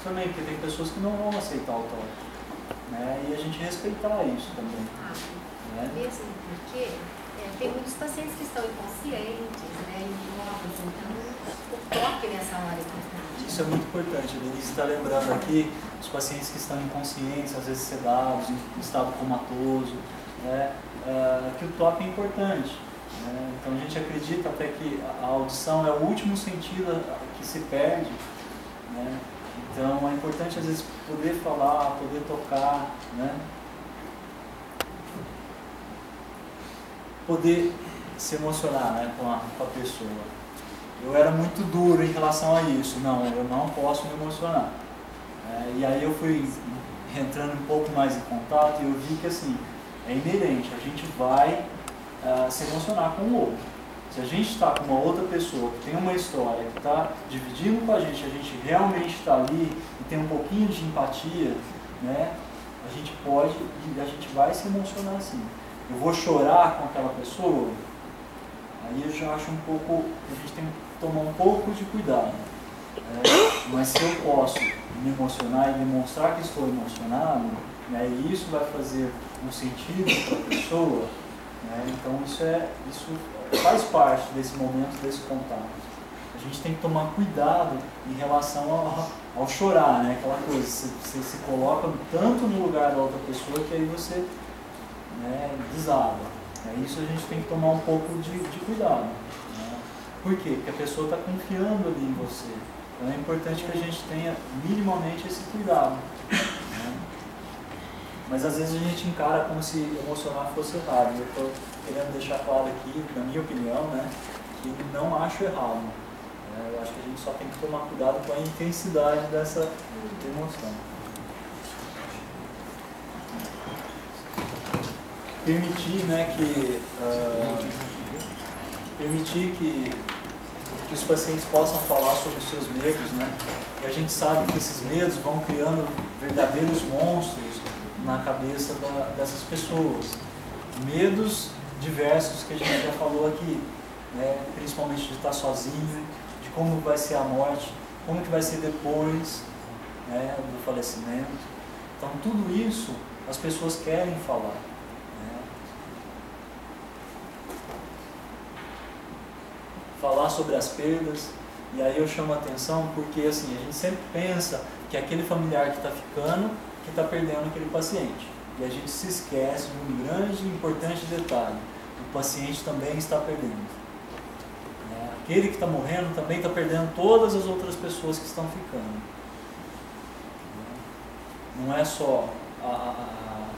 também, porque tem pessoas que não vão aceitar o toque, né? E a gente respeitar isso também. Né? Mesmo porque tem muitos pacientes que estão inconscientes, né, imóveis, então o toque nessa hora é importante. Isso é muito importante. A Denise está lembrando aqui os pacientes que estão inconscientes, às vezes sedados, em estado comatoso, né, que o toque é importante. Né? Então a gente acredita até que a audição é o último sentido que se perde. Né? Então é importante às vezes poder falar, poder tocar, né? Poder se emocionar, né, com a pessoa. Eu era muito duro em relação a isso. Não, eu não posso me emocionar. E aí eu fui entrando um pouco mais em contato e eu vi que assim, é inerente, a gente vai se emocionar com o outro. Se a gente está com uma outra pessoa que tem uma história, que está dividindo com a gente realmente está ali e tem um pouquinho de empatia, né, a gente pode e a gente vai se emocionar assim. Eu vou chorar com aquela pessoa, aí eu já acho um pouco, a gente tem que tomar um pouco de cuidado. Mas se eu posso me emocionar e demonstrar que estou emocionado, né, e isso vai fazer um sentido para a pessoa, né, então isso faz parte desse momento, desse contato. A gente tem que tomar cuidado em relação ao chorar, né, aquela coisa, você se coloca tanto no lugar da outra pessoa que aí você, né, desaba. Isso a gente tem que tomar um pouco de cuidado. Né? Por quê? Porque a pessoa está confiando ali em você. Então é importante que a gente tenha minimamente esse cuidado. Né? Mas às vezes a gente encara como se emocionar fosse errado. Eu estou querendo deixar claro aqui, na minha opinião, né, que não acho errado. Eu acho que a gente só tem que tomar cuidado com a intensidade dessa emoção. Permitir, né, que os pacientes possam falar sobre os seus medos, né? E a gente sabe que esses medos vão criando verdadeiros monstros na cabeça dessas pessoas. Medos diversos que a gente já falou aqui, né? Principalmente de estar sozinho, de como vai ser a morte, como que vai ser depois, né, do falecimento. Então tudo isso as pessoas querem falar. Falar sobre as perdas, e aí eu chamo a atenção porque assim, a gente sempre pensa que é aquele familiar que está ficando, que está perdendo aquele paciente. E a gente se esquece de um grande e importante detalhe: o paciente também está perdendo. Aquele que está morrendo também está perdendo todas as outras pessoas que estão ficando. Não é só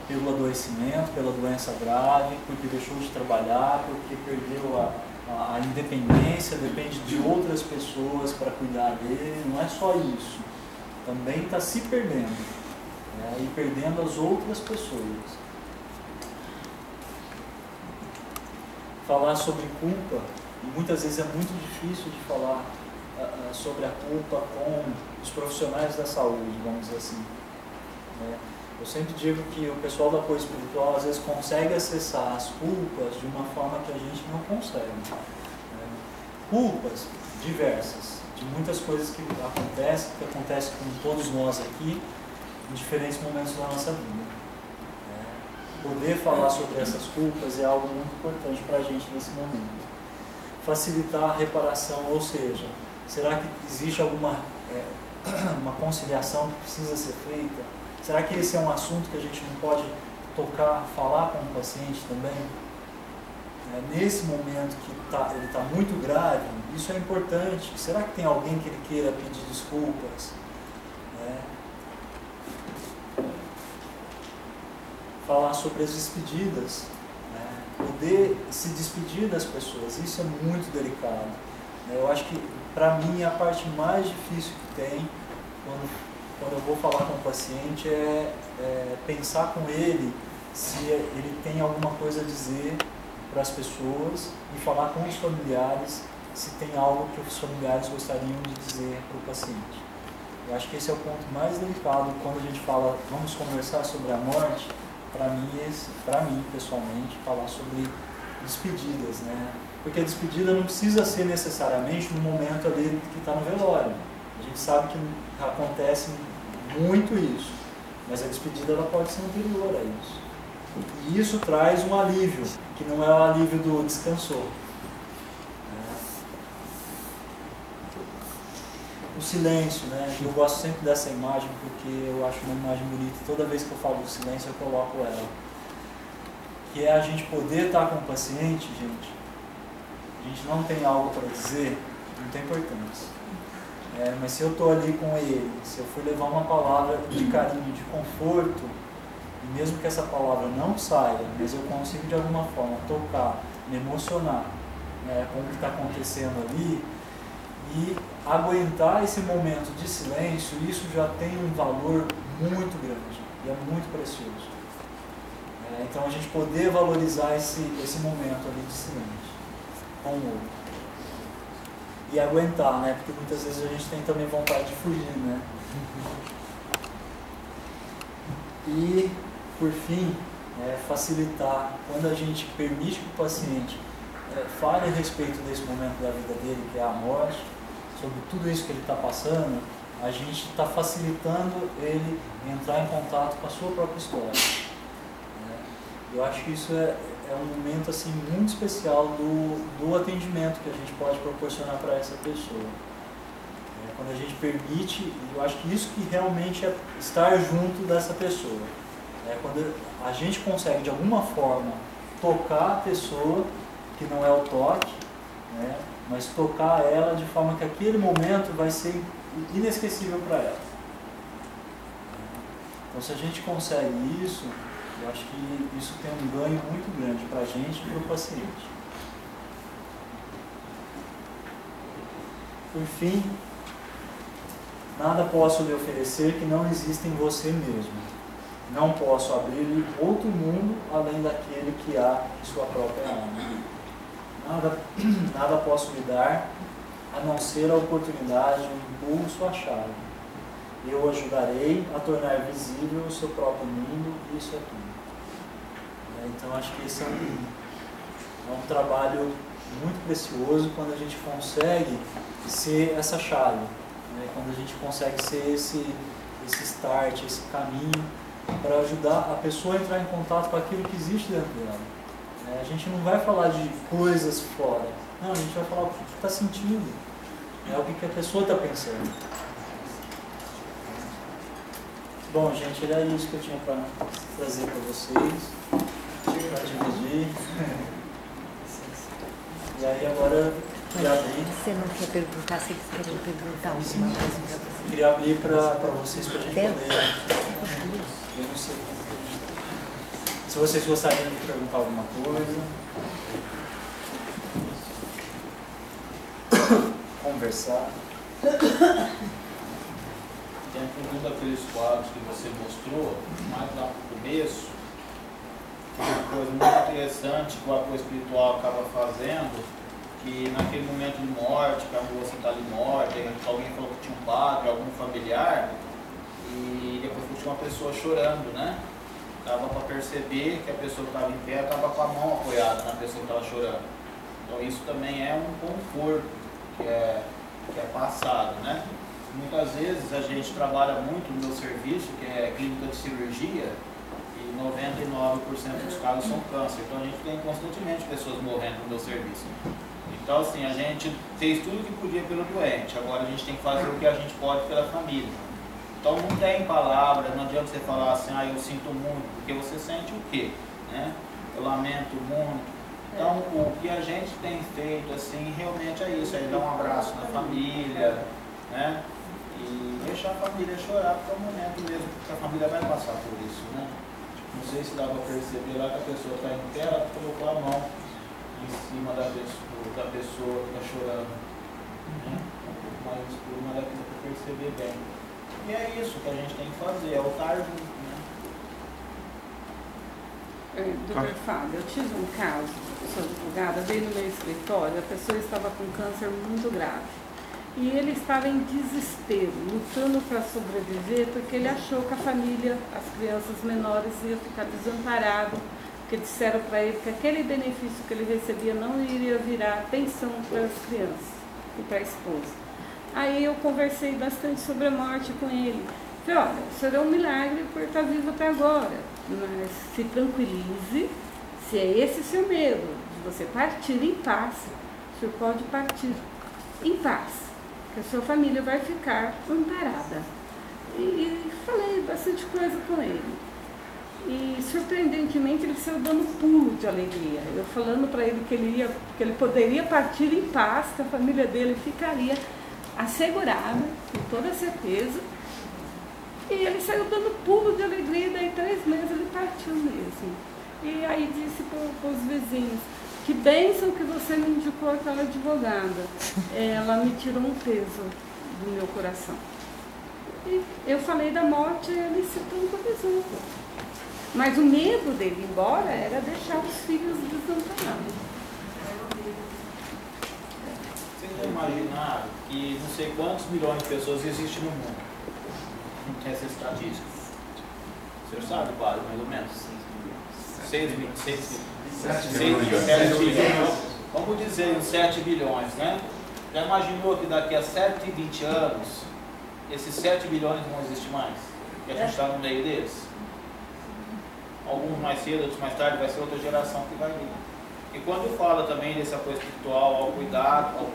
pelo adoecimento, pela doença grave, porque deixou de trabalhar, porque perdeu a independência, depende de outras pessoas para cuidar dele, não é só isso. Também está se perdendo, né, e perdendo as outras pessoas. Falar sobre culpa, muitas vezes é muito difícil de falar sobre a culpa com os profissionais da saúde, vamos dizer assim. Né? Eu sempre digo que o pessoal do apoio espiritual às vezes consegue acessar as culpas de uma forma que a gente não consegue. Né? Culpas diversas, de muitas coisas que acontecem com todos nós aqui, em diferentes momentos da nossa vida. Poder falar sobre essas culpas é algo muito importante para a gente nesse momento. Facilitar a reparação, ou seja, será que existe alguma uma conciliação que precisa ser feita? Será que esse é um assunto que a gente não pode tocar, falar com o paciente também? Nesse momento que ele está muito grave, isso é importante. Será que tem alguém que ele queira pedir desculpas? Falar sobre as despedidas, poder se despedir das pessoas, isso é muito delicado. Eu acho que, para mim, a parte mais difícil que tem quando eu vou falar com o paciente é pensar com ele se ele tem alguma coisa a dizer para as pessoas e falar com os familiares se tem algo que os familiares gostariam de dizer para o paciente. Eu acho que esse é o ponto mais delicado quando a gente fala, vamos conversar sobre a morte. Para mim, pessoalmente, falar sobre despedidas, né? Porque a despedida não precisa ser necessariamente no momento ali que está no velório. A gente sabe que acontece muito isso. Mas a despedida ela pode ser anterior a isso. E isso traz um alívio, que não é o alívio do descansou. O silêncio, né? Eu gosto sempre dessa imagem porque eu acho uma imagem bonita. Toda vez que eu falo do silêncio eu coloco ela. Que é a gente poder estar com o paciente, gente. A gente não tem algo para dizer, não tem importância. Mas se eu estou ali com ele, se eu for levar uma palavra de carinho, de conforto, e mesmo que essa palavra não saia, mas eu consigo de alguma forma tocar, me emocionar, né, com o que está acontecendo ali, e aguentar esse momento de silêncio, isso já tem um valor muito grande e é muito precioso. Então a gente poder valorizar esse momento ali de silêncio com o outro. E aguentar, né? Porque muitas vezes a gente tem também vontade de fugir, né? E, por fim, facilitar, quando a gente permite que o paciente fale a respeito desse momento da vida dele, que é a morte, sobre tudo isso que ele está passando, a gente está facilitando ele entrar em contato com a sua própria história. Eu acho que isso é um momento assim, muito especial do atendimento que a gente pode proporcionar para essa pessoa. Quando a gente permite, eu acho que isso que realmente é estar junto dessa pessoa. Quando a gente consegue de alguma forma tocar a pessoa, que não é o toque, né, mas tocar ela de forma que aquele momento vai ser inesquecível para ela. Então se a gente consegue isso, eu acho que isso tem um ganho muito grande para a gente e para o paciente. Por fim, nada posso lhe oferecer que não exista em você mesmo. Não posso abrir-lhe outro mundo além daquele que há em sua própria alma. Nada posso lhe dar a não ser a oportunidade, o impulso, a chave. Eu o ajudarei a tornar visível o seu próprio mundo e isso é tudo. Então acho que esse é um trabalho muito precioso quando a gente consegue ser essa chave, né? Quando a gente consegue ser esse start, esse caminho para ajudar a pessoa a entrar em contato com aquilo que existe dentro dela. A gente não vai falar de coisas fora, não, a gente vai falar o que está sentindo, o que a pessoa está pensando. Bom, gente, era isso que eu tinha para trazer para vocês, para dividir. E aí agora eu queria abrir. Você não quer perguntar, você quer perguntar alguma coisa para você? Queria abrir para vocês, para a gente poder. Eu não sei. Se vocês gostariam de perguntar alguma coisa. Conversar. Dentro de um daqueles quadros que você mostrou, mais lá no começo, uma coisa muito interessante que o apoio espiritual acaba fazendo, que naquele momento de morte, que a moça está ali morta, alguém falou que tinha um padre, algum familiar, e depois tinha uma pessoa chorando, né? Dava para perceber que a pessoa que estava em pé estava com a mão apoiada na pessoa que estava chorando. Então isso também é um conforto que é passado, né? Muitas vezes a gente trabalha muito no meu serviço, que é clínica de cirurgia, e 99% dos casos são câncer. Então a gente tem constantemente pessoas morrendo no meu serviço. Então assim, a gente fez tudo o que podia pelo doente, agora a gente tem que fazer o que a gente pode pela família. Então não tem palavra, não adianta você falar assim, eu sinto muito, porque você sente o quê? Né? Eu lamento muito. Então o que a gente tem feito assim, realmente é isso, é dar um abraço na família, né? E deixar a família chorar, porque é um momento mesmo que a família vai passar por isso, né? Não sei se dá para perceber lá que a pessoa está em pé, ela colocou a mão em cima da pessoa que está chorando. Né? Um pouco mais escuro, mas dá para perceber bem. E é isso que a gente tem que fazer, é o estar junto, né? Doutor Fábio, eu tive um caso, sou advogada, veio no meu escritório, a pessoa estava com câncer muito grave. E ele estava em desespero, lutando para sobreviver, porque ele achou que a família, as crianças menores, iam ficar desamparadas, porque disseram para ele que aquele benefício que ele recebia não iria virar pensão para as crianças e para a esposa. Aí eu conversei bastante sobre a morte com ele, Falei, olha, o senhor é um milagre por estar vivo até agora, mas se tranquilize, se é esse seu medo, de você partir em paz, o senhor pode partir em paz, que a sua família vai ficar amparada. E falei bastante coisa com ele. E surpreendentemente ele saiu dando pulo de alegria. Eu falando para ele que ele poderia partir em paz, que a família dele ficaria assegurada, com toda certeza. E ele saiu dando pulo de alegria, e daí 3 meses ele partiu mesmo. E aí disse para os vizinhos, que bênção que você me indicou aquela advogada. Ela me tirou um peso do meu coração. E eu falei da morte e ele se tranquilizou. Mas o medo dele ir embora era deixar os filhos desamparados. Vocês já imaginaram que não sei quantos milhões de pessoas existem no mundo? Não tem essa estatística. O senhor sabe quase, mais ou menos? 7 bilhões. Vamos dizer uns 7 bilhões, né? Já imaginou que daqui a 120 anos, esses 7 bilhões não existem mais? E a gente está no meio deles? Alguns mais cedo, outros mais tarde, vai ser outra geração que vai vir. E quando fala também desse apoio espiritual, ao cuidado, ao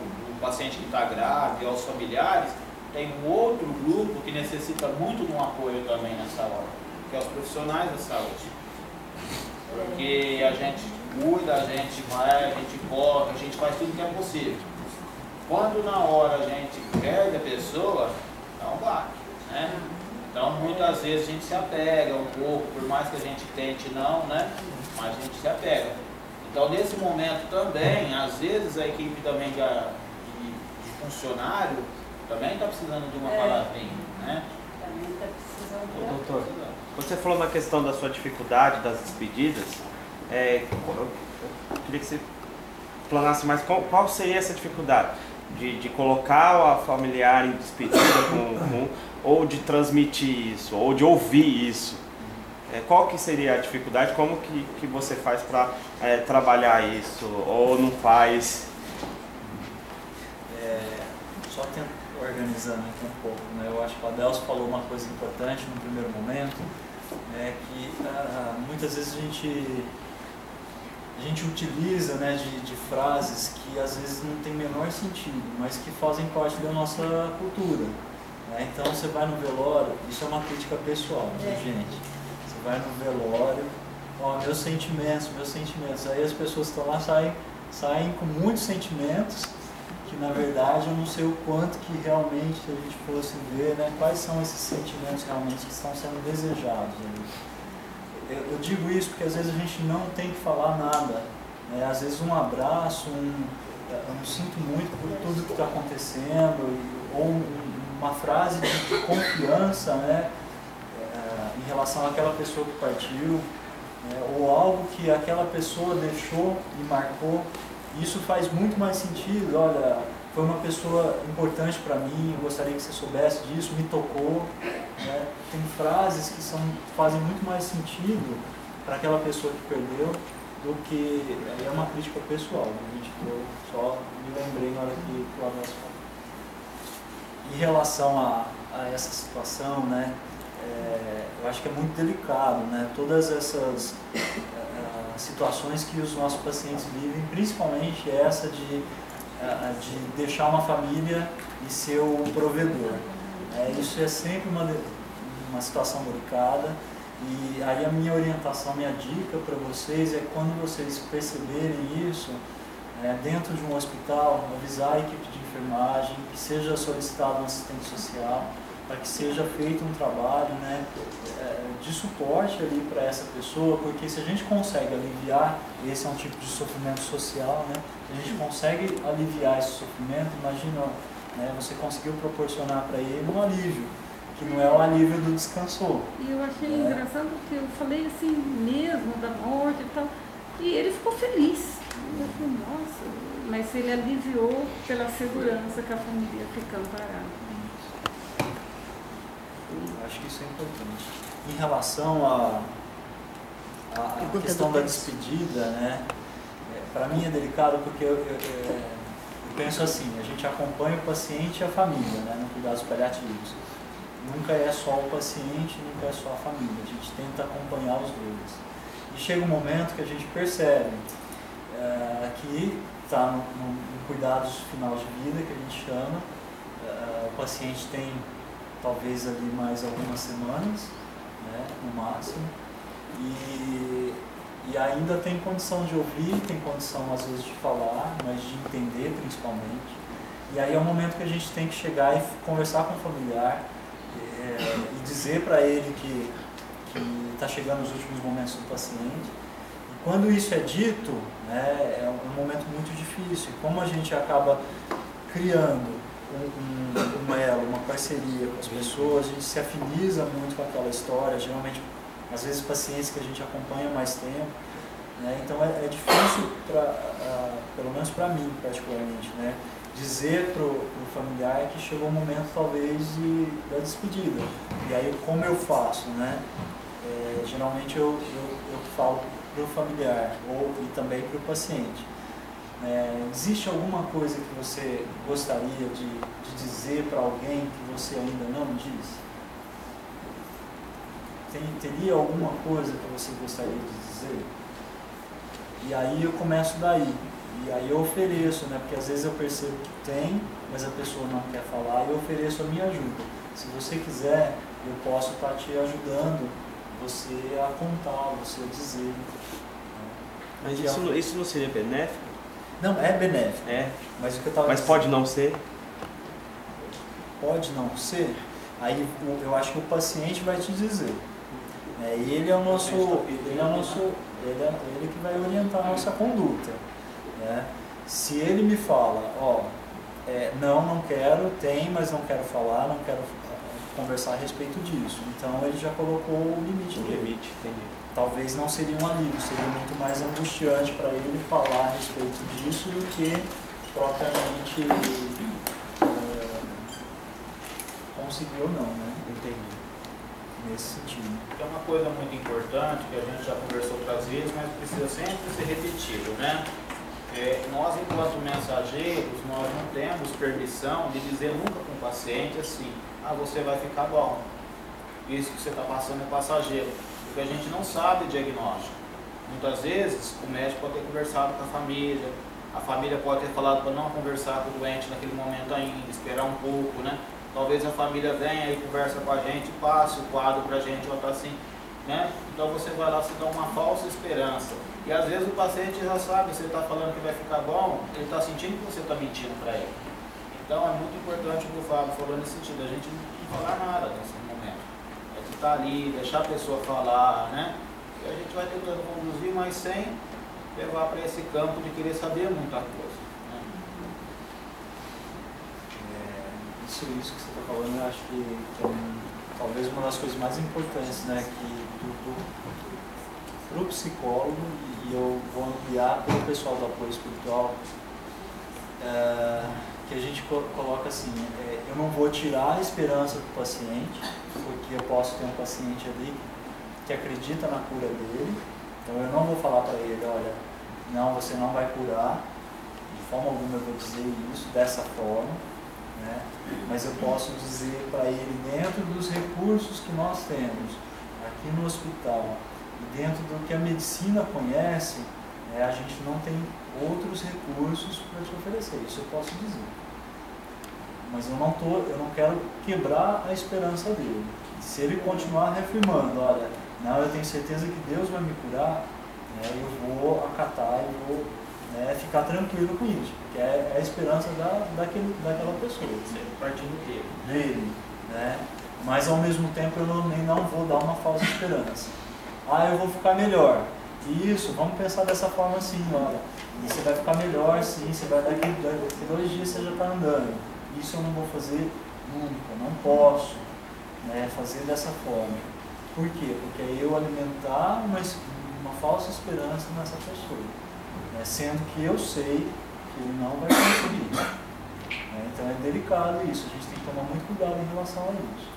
paciente que está grave, aos familiares, tem um outro grupo que necessita muito de um apoio também nessa hora, que é os profissionais da saúde. Porque a gente cuida, a gente vai, a gente corre, a gente faz tudo que é possível. Quando na hora a gente perde a pessoa, dá um baque, né? Então, muitas vezes a gente se apega um pouco, por mais que a gente tente não, né? Mas a gente se apega. Então, nesse momento também, às vezes a equipe também de funcionário também está precisando de uma palavrinha, né? Também está precisando. Doutor, quando você falou na questão da sua dificuldade das despedidas, eu queria que você planasse mais qual seria essa dificuldade? De colocar a familiar em despedida ou de transmitir isso, ou de ouvir isso. Qual que seria a dificuldade? Como que você faz para trabalhar isso, ou não faz? Só organizando aqui um pouco, né? Eu acho que o Adelso falou uma coisa importante no primeiro momento, que muitas vezes a gente utiliza, né, de frases que às vezes não tem o menor sentido, mas que fazem parte da nossa cultura. Né? Então você vai no velório, isso é uma crítica pessoal, gente. Você vai no velório, meus sentimentos, aí as pessoas que estão lá saem com muitos sentimentos, que na verdade eu não sei o quanto que realmente, se a gente fosse ver, né, quais são esses sentimentos realmente que estão sendo desejados ali. Eu digo isso porque às vezes a gente não tem que falar nada, né? Às vezes um abraço, eu me sinto muito por tudo que está acontecendo, ou uma frase de confiança, né? Em relação àquela pessoa que partiu, né? Ou algo que aquela pessoa deixou e marcou. Isso faz muito mais sentido. Olha, foi uma pessoa importante para mim, eu gostaria que você soubesse disso, me tocou. Né? Tem frases que fazem muito mais sentido para aquela pessoa que perdeu do que é uma crítica pessoal. Gente, eu só me lembrei na hora que o Adelso falou. Em relação a essa situação, né, eu acho que é muito delicado, né? Todas essas situações que os nossos pacientes vivem, principalmente essa de deixar uma família e ser o provedor. Isso é sempre uma situação delicada, e aí a minha orientação, minha dica para vocês é, quando vocês perceberem isso, dentro de um hospital, avisar a equipe de enfermagem, que seja solicitado um assistente social, para que seja feito um trabalho, né, de suporte ali para essa pessoa, porque se a gente consegue aliviar, esse é um tipo de sofrimento social, né, se a gente consegue aliviar esse sofrimento, imagina, né, você conseguiu proporcionar para ele um alívio, que não é o alívio do descansou. E eu achei engraçado porque eu falei assim mesmo da morte e tal, e ele ficou feliz. Eu falei, nossa, mas ele aliviou pela segurança que a família fica amparada. Acho que isso é importante. Em relação à questão da despedida, né, para mim é delicado porque eu penso assim, a gente acompanha o paciente e a família, né, no cuidados paliativos, nunca é só o paciente, nunca é só a família, a gente tenta acompanhar os dois. E chega um momento que a gente percebe que está no cuidados final de vida, que a gente chama, o paciente tem talvez ali mais algumas semanas, né, no máximo, e ainda tem condição de ouvir, tem condição às vezes de falar, mas de entender principalmente. E aí é o momento que a gente tem que chegar e conversar com o familiar e dizer para ele que está chegando os últimos momentos do paciente. E quando isso é dito, né, é um momento muito difícil. Como a gente acaba criando um elo, uma parceria com as pessoas, a gente se afiniza muito com aquela história, geralmente, às vezes, pacientes que a gente acompanha mais tempo, né, então é difícil, pelo menos para mim, particularmente, né, dizer para o familiar que chegou o momento, talvez, da despedida. E aí, como eu faço, né, geralmente eu falo para o familiar e também para o paciente. Existe alguma coisa que você gostaria de dizer para alguém que você ainda não disse? Teria alguma coisa que você gostaria de dizer? E aí eu começo daí. E aí eu ofereço, né? Porque às vezes eu percebo que tem, mas a pessoa não quer falar, e eu ofereço a minha ajuda. Se você quiser, eu posso estar te ajudando, você a contar, você a dizer. Mas isso não seria benéfico? Não, é benéfico. É. Mas o que eu estava Mas pode não ser? Pode não ser. Aí eu acho que o paciente vai te dizer. Ele é o nosso, ele que vai orientar a nossa conduta. Né? Se ele me fala, não quero, mas não quero falar, não quero conversar a respeito disso. Então ele já colocou o limite dele. Entendi. Talvez não seria um alívio, seria muito mais angustiante para ele falar a respeito disso do que propriamente conseguir ou não, né? Entendi. Nesse sentido. É uma coisa muito importante que a gente já conversou outras vezes, mas precisa sempre ser repetido, né? Nós, enquanto mensageiros, nós não temos permissão de dizer nunca para um paciente assim, você vai ficar bom, isso que você está passando é passageiro, porque a gente não sabe o diagnóstico. Muitas vezes o médico pode ter conversado com a família pode ter falado para não conversar com o doente naquele momento ainda, esperar um pouco, né? Talvez a família venha e conversa com a gente, passe o quadro para a gente, está assim, né? Então você vai lá se dar uma falsa esperança. E às vezes o paciente já sabe, você está falando que vai ficar bom, ele está sentindo que você está mentindo para ele. Então é muito importante o que o Fábio falou nesse sentido, a gente não falar nada nesse momento. É de estar ali, deixar a pessoa falar, né? E a gente vai tentando conduzir, mas sem levar para esse campo de querer saber muita coisa. Né? Isso que você está falando, eu acho que é talvez uma das coisas mais importantes, né? Que para o psicólogo, e eu vou ampliar para o pessoal do apoio espiritual, que a gente coloca assim, eu não vou tirar a esperança do paciente, porque eu posso ter um paciente ali que acredita na cura dele, então eu não vou falar para ele, olha, não, você não vai curar, de forma alguma eu vou dizer isso, dessa forma, né? Mas eu posso dizer para ele, dentro dos recursos que nós temos aqui no hospital, e dentro do que a medicina conhece, a gente não tem outros recursos para te oferecer, isso eu posso dizer. Mas eu não quero quebrar a esperança dele. Se ele continuar reafirmando, olha, não, eu tenho certeza que Deus vai me curar, eu vou acatar, eu vou ficar tranquilo com isso, porque é a esperança daquela pessoa. Partindo dele, né? Mas ao mesmo tempo eu não vou dar uma falsa esperança. Eu vou ficar melhor. Isso, vamos pensar dessa forma assim, olha, você vai ficar melhor sim, você vai daqui 2 dias você já está andando. Isso eu não vou fazer nunca, não posso fazer dessa forma. Por quê? Porque aí eu alimentar uma falsa esperança nessa pessoa, sendo que eu sei que ele não vai conseguir. Então é delicado isso, a gente tem que tomar muito cuidado em relação a isso.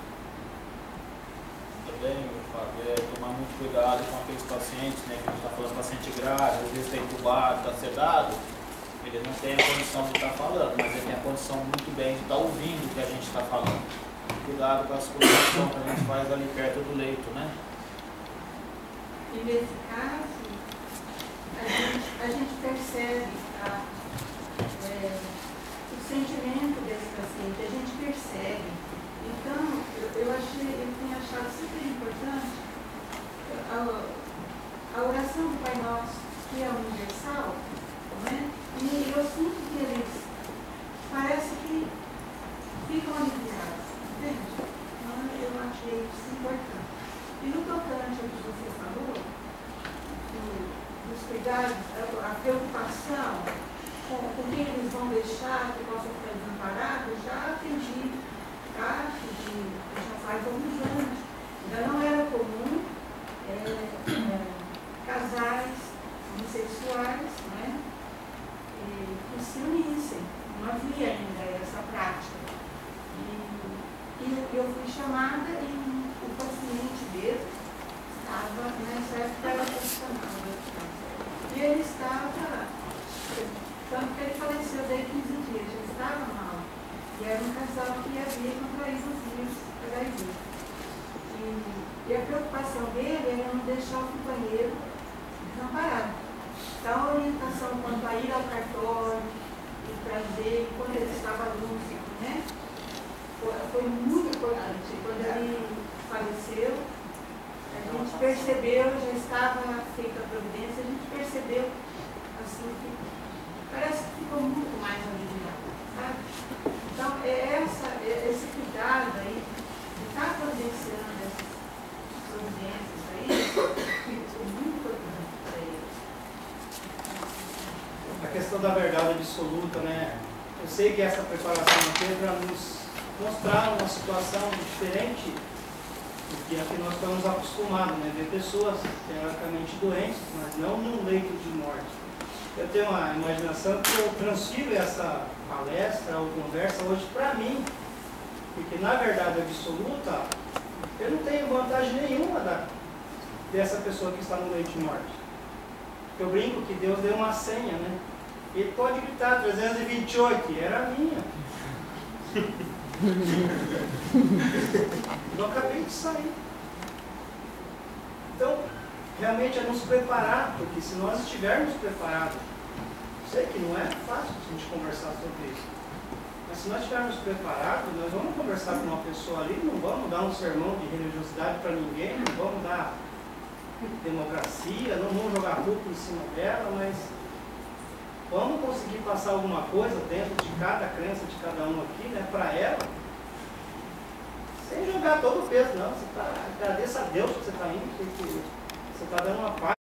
Também, Fábio, tomar muito cuidado com aqueles pacientes, que a gente está falando, paciente grave, às vezes está entubado, está sedado, ele não tem a condição de estar falando, mas ele tem a condição muito bem de estar ouvindo o que a gente está falando. Cuidado com a colocação que a gente faz ali perto do leito, né? E nesse caso, a gente percebe o sentimento desse paciente, a gente percebe. Então, eu tenho achado super importante a oração do Pai Nosso, que é universal, né? E eu sinto que eles parece que ficam aliviados, entende? Então, eu achei isso importante. E no tocante ao que você falou, dos cuidados, a preocupação com quem eles vão deixar que possa ficar desamparado, já atendi casos já faz alguns anos. Ainda não era comum casais homossexuais, né, que se unissem. Não havia ainda essa prática. E eu fui chamada e o paciente dele estava, nessa época, era profissional da casa. E ele estava, tanto que ele faleceu daí 15 dias, já estava mal. E era um casal que havia contraído os vírus HIV. E a preocupação dele era não deixar o companheiro desamparado. Então, a orientação quanto a ir ao cartório e trazer, quando ele estava lúcido, né? Foi muito importante. Quando ele faleceu, a gente percebeu, já estava feita a providência, a gente percebeu, assim, que parece que ficou muito mais aliviado, sabe? Então, esse cuidado aí, de estar providenciando essas providências aí, é muito importante para eles. A questão da verdade absoluta, né? Eu sei que essa preparação aqui é para nos mostrar uma situação diferente do que a que nós estamos acostumados, né? Ver pessoas teoricamente doentes, mas não num leito de morte. Eu tenho uma imaginação que eu transfiro essa palestra ou conversa hoje para mim, porque na verdade absoluta eu não tenho vantagem nenhuma dessa pessoa que está no leito de morte. Eu brinco que Deus deu uma senha, né? Ele pode gritar 328, era a minha. Eu acabei de sair. Então, realmente é nos preparar, porque se nós estivermos preparados, sei que não é fácil a gente conversar sobre isso, mas se nós estivermos preparados, nós vamos conversar com uma pessoa ali, não vamos dar um sermão de religiosidade para ninguém, não vamos dar democracia, não vamos jogar culpa em cima dela, mas vamos conseguir passar alguma coisa dentro de cada crença de cada um aqui, né, para ela, sem jogar todo o peso, não. Você agradeça a Deus que você está indo, porque você está dando uma paz.